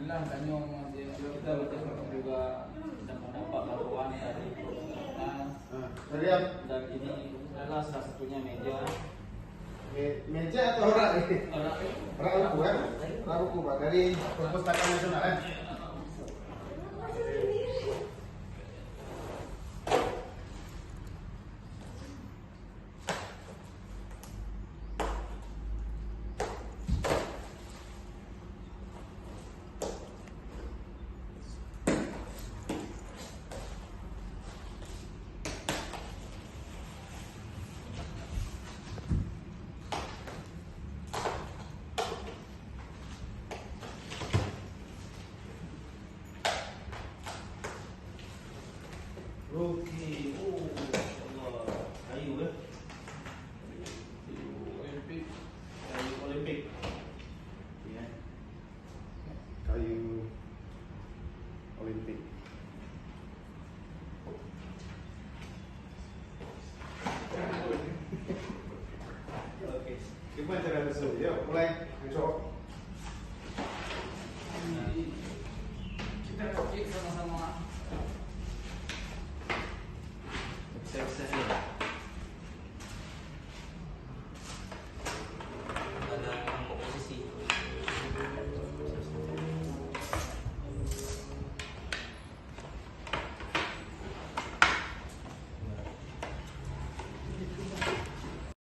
Alhamdulillah kanyong kita juga sudah mendapat bantuan dari dan ini adalah salah satunya meja. Meja atau rak ini? Rak ruku kan? Rak ruku Pak dari Perpustakaan Nasional kan? Oke, Allah, kayu ya, kayu Olimpik, ya. Kayu Olimpik. Oke, gimana cara bersulit? Yuk, mulai.